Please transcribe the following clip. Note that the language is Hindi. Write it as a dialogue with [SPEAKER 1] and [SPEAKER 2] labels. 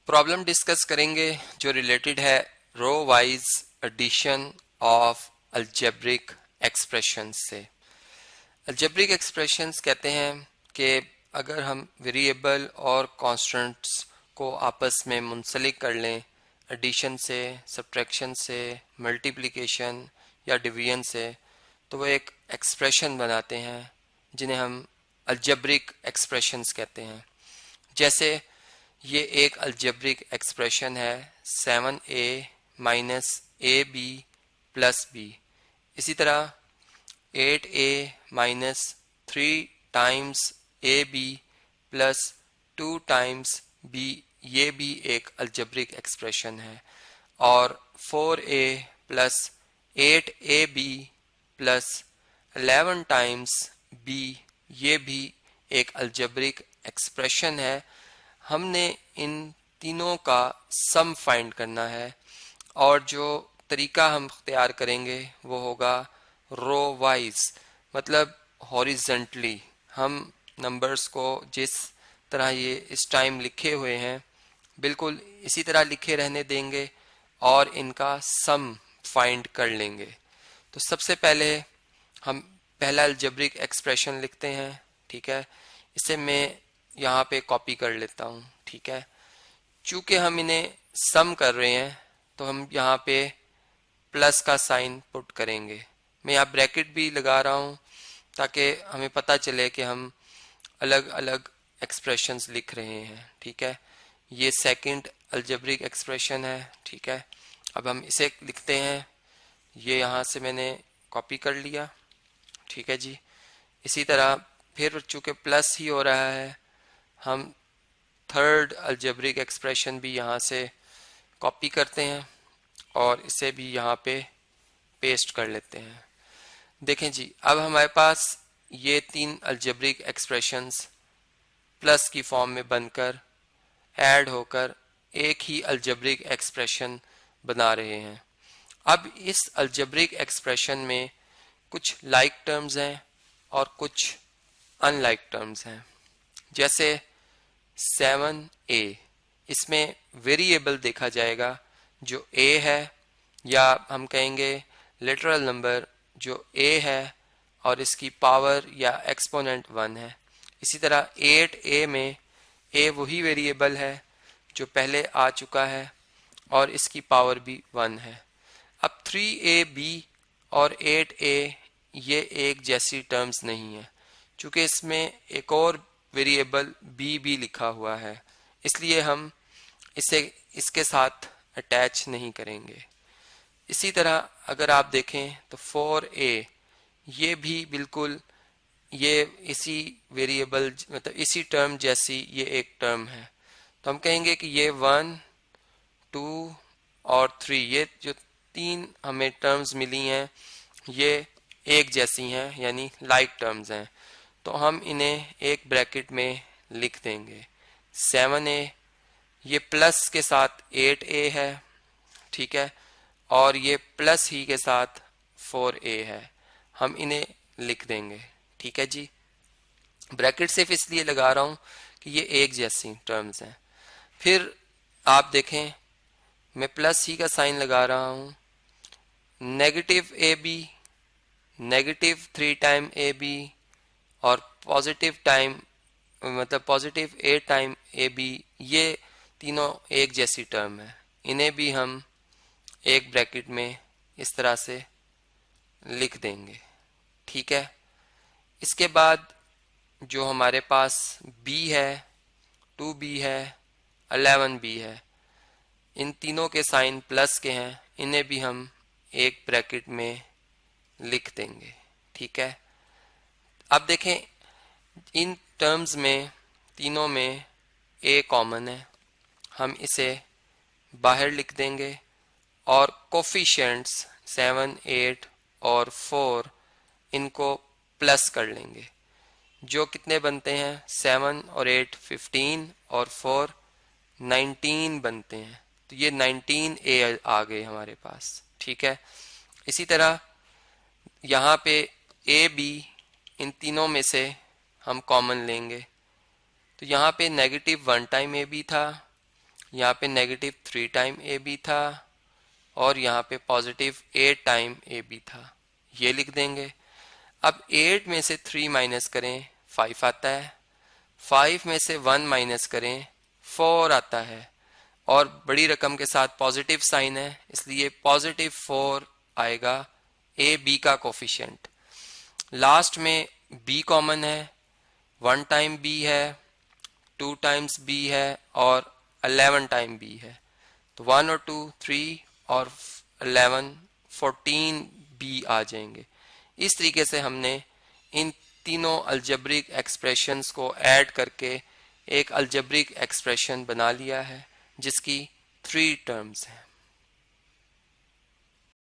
[SPEAKER 1] प्रॉब्लम डिस्कस करेंगे जो रिलेटेड है row wise addition of algebraic expressions से। अलजेब्रिक एक्सप्रेशंस कहते हैं कि अगर हम वेरिएबल और कांस्टेंट्स को आपस में मुंसलिक कर लें एडिशन से, सब्ट्रैक्शन से, मल्टीप्लिकेशन या डिवीजन से, तो वो एक एक्सप्रेशन बनाते हैं जिन्हें हम अलजेब्रिक एक्सप्रेशंस कहते हैं। जैसे ये एक अलजेब्रिक एक्सप्रेशन है 7a minus A B plus B. इसी तरह 8a minus 3 times A B plus 2 times B, ये भी एक अलजेब्रिक एक्सप्रेशन है। और 4a plus 8ab plus 11 times b, ये भी एक अलजेब्रिक एक्सप्रेशन है। हमने इन तीनों का सम फाइंड करना है और जो तरीका हम इख्तियार करेंगे वो होगा रो वाइज, मतलब हॉरिजेंटली। हम नंबर्स को जिस तरह ये इस टाइम लिखे हुए हैं बिल्कुल इसी तरह लिखे रहने देंगे और इनका सम फाइंड कर लेंगे। तो सबसे पहले हम पहला अलजेब्रिक एक्सप्रेशन लिखते हैं, ठीक है। इसे मैं यहाँ पे कॉपी कर लेता हूँ, ठीक है। चूंकि हम इन्हें सम कर रहे हैं तो हम यहाँ पे प्लस का साइन पुट करेंगे। मैं यहाँ ब्रैकेट भी लगा रहा हूँ ताकि हमें पता चले कि हम अलग अलग एक्सप्रेशंस लिख रहे हैं, ठीक है। ये सेकंड अलजेब्रिक एक्सप्रेशन है, ठीक है। अब हम इसे लिखते हैं, ये यहाँ से मैंने कॉपी कर लिया, ठीक है जी। इसी तरह फिर चूंकि प्लस ही हो रहा है हम थर्ड अलजेब्रिक एक्सप्रेशन भी यहाँ से कॉपी करते हैं और इसे भी यहाँ पे पेस्ट कर लेते हैं। देखें जी, अब हमारे पास ये तीन अलजेब्रिक एक्सप्रेशंस प्लस की फॉर्म में बनकर ऐड होकर एक ही अलजेब्रिक एक्सप्रेशन बना रहे हैं। अब इस अलजेब्रिक एक्सप्रेशन में कुछ लाइक टर्म्स हैं और कुछ अनलाइक टर्म्स हैं। जैसे 7a, इसमें वेरिएबल देखा जाएगा जो a है, या हम कहेंगे लिटरल नंबर जो a है और इसकी पावर या एक्सपोनेंट 1 है। इसी तरह 8a में a वही वेरिएबल है जो पहले आ चुका है और इसकी पावर भी 1 है। अब 3ab और 8a ये एक जैसी टर्म्स नहीं है, चूंकि इसमें एक और वेरिएबल b भी लिखा हुआ है, इसलिए हम इसे इसके साथ अटैच नहीं करेंगे। इसी तरह अगर आप देखें तो 4a ये भी बिल्कुल ये इसी वेरिएबल मतलब इसी टर्म जैसी ये एक टर्म है। तो हम कहेंगे कि ये 1, 2 और 3 ये जो तीन हमें टर्म्स मिली हैं ये एक जैसी हैं, यानी लाइक टर्म्स हैं। तो हम इन्हें एक ब्रैकेट में लिख देंगे। 7a ये प्लस के साथ 8a है, ठीक है, और ये प्लस ही के साथ 4a है, हम इन्हें लिख देंगे, ठीक है जी। ब्रैकेट सिर्फ इसलिए लगा रहा हूं कि ये एक जैसी टर्म्स हैं। फिर आप देखें मैं प्लस ही का साइन लगा रहा हूं, negative ab, negative 3 time ab और पॉजिटिव टाइम मतलब पॉजिटिव 8 टाइम ab, ये तीनों एक जैसी टर्म है। इन्हें भी हम एक ब्रैकेट में इस तरह से लिख देंगे, ठीक है। इसके बाद जो हमारे पास b है, 2b है, 11b है, इन तीनों के साइन प्लस के हैं, इन्हें भी हम एक ब्रैकेट में लिख देंगे, ठीक है। अब देखें इन टर्म्स में तीनों में a कॉमन है, हम इसे बाहर लिख देंगे और कोफिशिएंट्स 7, 8 और 4 इनको प्लस कर लेंगे। जो कितने बनते हैं 7 और 8 15 और 4 19 बनते हैं। तो ये 19a आ गए हमारे पास, ठीक है। इसी तरह यहाँ पे a b इन तीनों में से हम कॉमन लेंगे। तो यहाँ पे नेगेटिव 1 टाइम a b था यहाँ पे नेगेटिव 3 टाइम ए बी था और यहाँ पे पॉजिटिव 8 टाइम ए बी था, ये लिख देंगे। अब 8 में से 3 माइनस करें 5 आता है, 5 में से 1 माइनस करें 4 आता है, और बड़ी रकम के साथ पॉजिटिव साइन है इसलिए पॉजिटिव 4 आएगा ए बी का कोफिशिएंट। लास्ट में बी कॉमन है, 1 टाइम बी है, 2 टाइम्स बी है और 11 टाइम बी है, तो 1 और 2 3 और 11 14 बी आ जाएंगे। इस तरीके से हमने इन तीनों अलजेब्रिक एक्सप्रेशंस को ऐड करके एक अलजेब्रिक एक्सप्रेशन बना लिया है जिसकी 3 टर्म्स हैं।